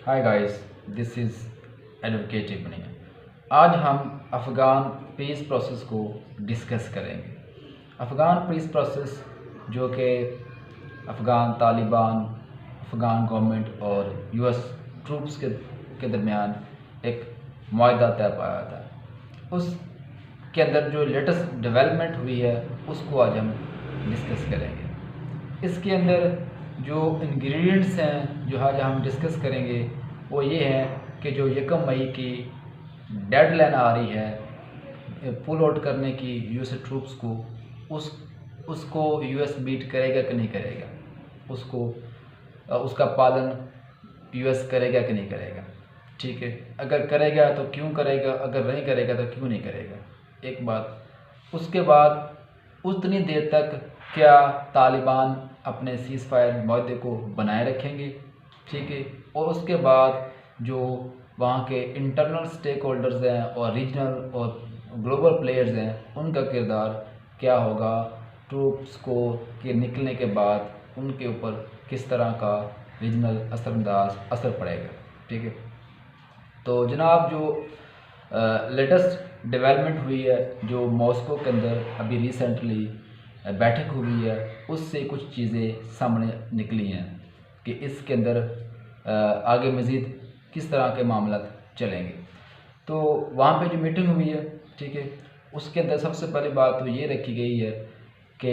Hi guys, this is advocate Ibni. आज हम Afghan peace process को डिस्कस करेंगे। अफ़गान पीस प्रोसेस जो कि अफ़गान तालिबान, अफ़गान गवर्नमेंट और यूएस ट्रूप्स के दरमियान एक मुआहदा तय पाया था। उसके अंदर जो लेटेस्ट डेवलपमेंट हुई है उसको आज हम डिस्कस करेंगे। इसके अंदर जो इंग्रेडिएंट्स हैं जो आज हम डिस्कस करेंगे वो ये हैं कि जो 1 मई की डेडलाइन आ रही है पुल आउट करने की यूएस ट्रूप्स को, उसको यूएस मीट करेगा कि नहीं करेगा, उसका पालन यूएस करेगा कि नहीं करेगा। ठीक है, अगर करेगा तो क्यों करेगा, अगर नहीं करेगा तो क्यों नहीं करेगा, एक बात। उसके बाद उतनी देर तक क्या तालिबान अपने सीज़ फायर मुआहदे को बनाए रखेंगे। ठीक है, और उसके बाद जो वहाँ के इंटरनल स्टेक होल्डर्स हैं और रीजनल और ग्लोबल प्लेयर्स हैं उनका किरदार क्या होगा, ट्रूप्स को के निकलने के बाद उनके ऊपर किस तरह का रीजनल असरअंदाज असर पड़ेगा। ठीक है, तो जनाब जो लेटेस्ट डेवलपमेंट हुई है, जो मॉस्को के अंदर अभी रिसेंटली बैठक हुई है, उससे कुछ चीज़ें सामने निकली हैं कि इसके अंदर आगे मज़ीद किस तरह के मामला चलेंगे। तो वहाँ पे जो मीटिंग हुई है, ठीक है, उसके अंदर सबसे पहली बात तो ये रखी गई है कि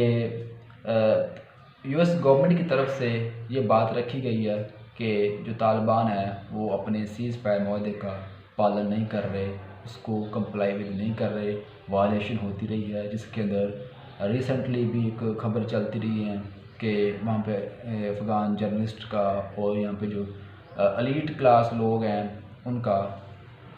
यूएस गवर्नमेंट की तरफ से ये बात रखी गई है कि जो तालिबान है वो अपने सीज़ फायर मुआहदे का पालन नहीं कर रहे, उसको कंप्लाई विद नहीं कर रहे, वायलेशन होती रही है, जिसके अंदर रिसेंटली भी एक खबर चलती रही है कि वहाँ पे अफ़गान जर्नलिस्ट का और यहाँ पे जो एलीट क्लास लोग हैं उनका,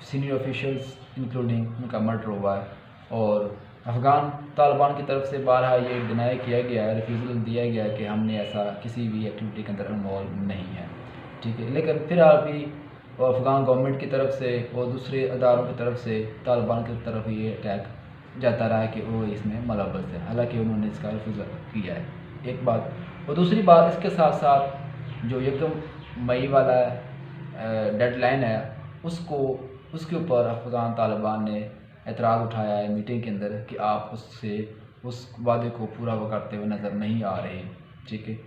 सीनियर ऑफिशियल्स इंक्लूडिंग, उनका मर्डर हुआ है। और अफ़गान तालिबान की तरफ से बारहा ये डिनाई किया गया है, रिफ्यूज़ल दिया गया है कि हमने ऐसा किसी भी एक्टिविटी के अंदर इन्वॉल्व नहीं है। ठीक है, लेकिन फिलहाल भी अफ़गान गवर्नमेंट की तरफ से और दूसरे अदारों की तरफ से तालिबान की तरफ ये अटैक जाता रहा है कि वो इसमें मुलव्वस है, हालांकि उन्होंने इसका रिफ्यूज़ल किया है, एक बात। और दूसरी बात, इसके साथ साथ जो 1 मई वाला डेडलाइन है उसके ऊपर अफ़गान तालिबान ने एतराज़ उठाया है मीटिंग के अंदर कि आप उस वादे को पूरा करते हुए नज़र नहीं आ रहे। ठीक है,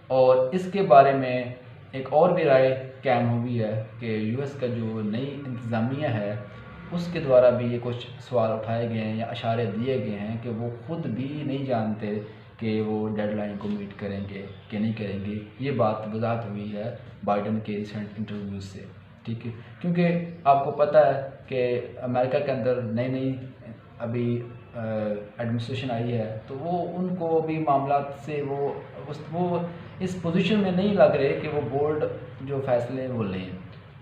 और इसके बारे में एक और भी राय कायम हुई है कि यूएस का जो नई इंतज़ामिया है उसके द्वारा भी ये कुछ सवाल उठाए गए हैं या इशारे दिए गए हैं कि वो ख़ुद भी नहीं जानते कि वो डेडलाइन को मीट करेंगे कि नहीं करेंगे। ये बात वजाहत हुई है बाइडन के रिसेंट इंटरव्यूज़ से। ठीक है, क्योंकि आपको पता है कि अमेरिका के अंदर नई नई अभी एडमिनिस्ट्रेशन आई है, तो वो उनको अभी मामला से वो इस पोजीशन में नहीं लग रहे कि वो बोल्ड जो फैसले वो लें।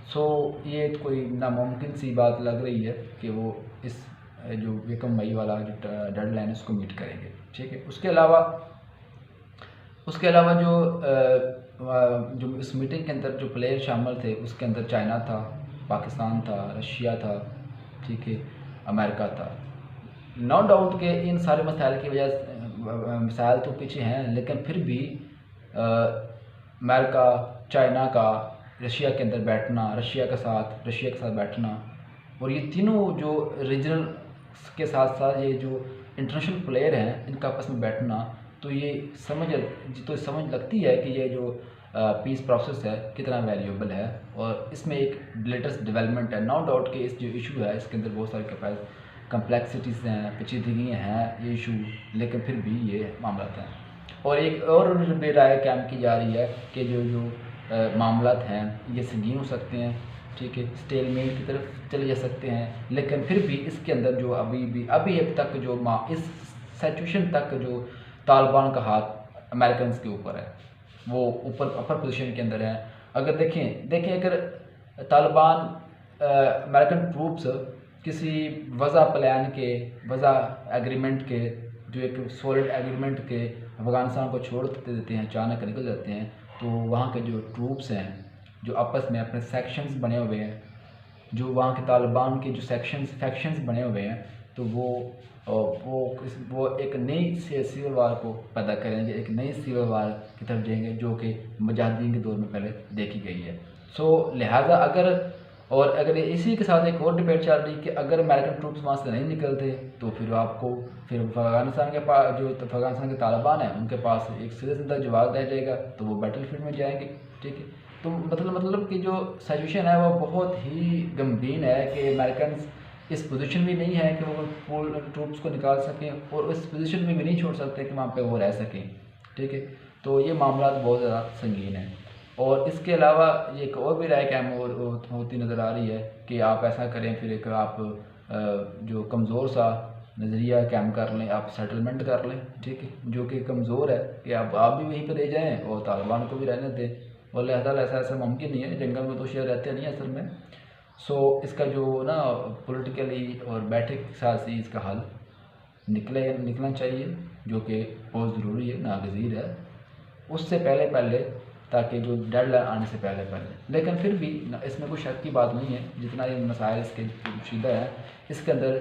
सो ये तो कोई नामुमकिन सी बात लग रही है कि वो इस जो 1 मई वाला जो डेडलाइन है उसको मीट करेंगे। ठीक है, उसके अलावा जो इस मीटिंग के अंदर जो प्लेयर शामिल थे उसके अंदर चाइना था, पाकिस्तान था, रशिया था, ठीक है, अमेरिका था। नो डाउट के इन सारे मसाइल की वजह मसाइल तो पीछे हैं, लेकिन फिर भी अमेरिका, चाइना का रशिया के अंदर बैठना, रशिया के साथ बैठना, और ये तीनों जो रीजनल के साथ साथ ये जो इंटरनेशनल प्लेयर हैं इनका आपस में बैठना, तो ये समझ लगती है कि ये जो पीस प्रोसेस है कितना वैल्यूएबल है। और इसमें एक लेटेस्ट डेवलपमेंट है, नो डाउट कि इस जो इशू है इसके अंदर बहुत सारी कम्प्लेक्सिटीज़ हैं, पेचीदगियाँ हैं ये इशू, लेकिन फिर भी ये मामला हैं। और एक और भी राय कायम की जा रही है कि जो मामलात हैं ये संगीन हो सकते हैं। ठीक है, स्टेलमेट की तरफ चले जा सकते हैं, लेकिन फिर भी इसके अंदर जो अभी अब तक जो इस सिचुएशन तक जो तालिबान का हाथ अमेरिकन के ऊपर है, वो ऊपर अपर पोजीशन के अंदर है। अगर देखें अगर तालिबान अमेरिकन ट्रूप्स किसी वज़ा एग्रीमेंट के, जो एक सॉलिड एग्रीमेंट के अफ़गानिस्तान को छोड़ देते हैं, अचानक निकल जाते हैं, तो वहाँ के जो ट्रूप्स हैं जो आपस में अपने सेक्शंस बने हुए हैं, जो वहाँ के तालिबान के जो फैक्शंस बने हुए हैं, तो वो एक नई सिविल वार को पैदा करेंगे, एक नई सिविल वार की तरफ जाएंगे जो कि मुजाहिदीन के दौर में पहले देखी गई है। सो लिहाजा अगर इसी के साथ एक और डिबेट चल रही कि अगर अमेरिकन ट्रूप्स वहाँ से नहीं निकलते तो फिर अफगानिस्तान के पास जो अफगानिस्तान के तालिबान हैं उनके पास एक सीधा सीधा जवाब रह जाएगा, तो वो बैटल फील्ड में जाएंगे। ठीक है, तो मतलब कि जो सिचुएशन है वो बहुत ही गंभीर है कि अमेरिकन इस पोजीशन में नहीं है कि वो पूर्ण ट्रूप्स को निकाल सकें और इस पोजीशन में भी नहीं छोड़ सकते कि वहाँ पे वो रह सकें। ठीक है, तो ये मामला बहुत ज़्यादा संगीन है। और इसके अलावा ये एक और भी राय कैम होती नज़र आ रही है कि आप ऐसा करें, फिर एक आप जो कमज़ोर सा नज़रिया कैम कर लें, आप सेटलमेंट कर लें। ठीक है, जो कि कमज़ोर है कि आप भी वहीं पर रह जाएँ और तालिबान को भी रहने दें, और लिहाजा ऐसा मुमकिन नहीं है, जंगल में तो शेर रहते नहीं असल में। सो इसका जो ना पॉलिटिकली और बैठक के साथ ही इसका हल निकलना चाहिए, जो कि बहुत ज़रूरी है, नागज़ीर है, उससे पहले ताकि जो डेडलाइन आने से पहले। लेकिन फिर भी इसमें कोई शक की बात नहीं है, जितना ये मसाइल इसके पेचीदा है इसके अंदर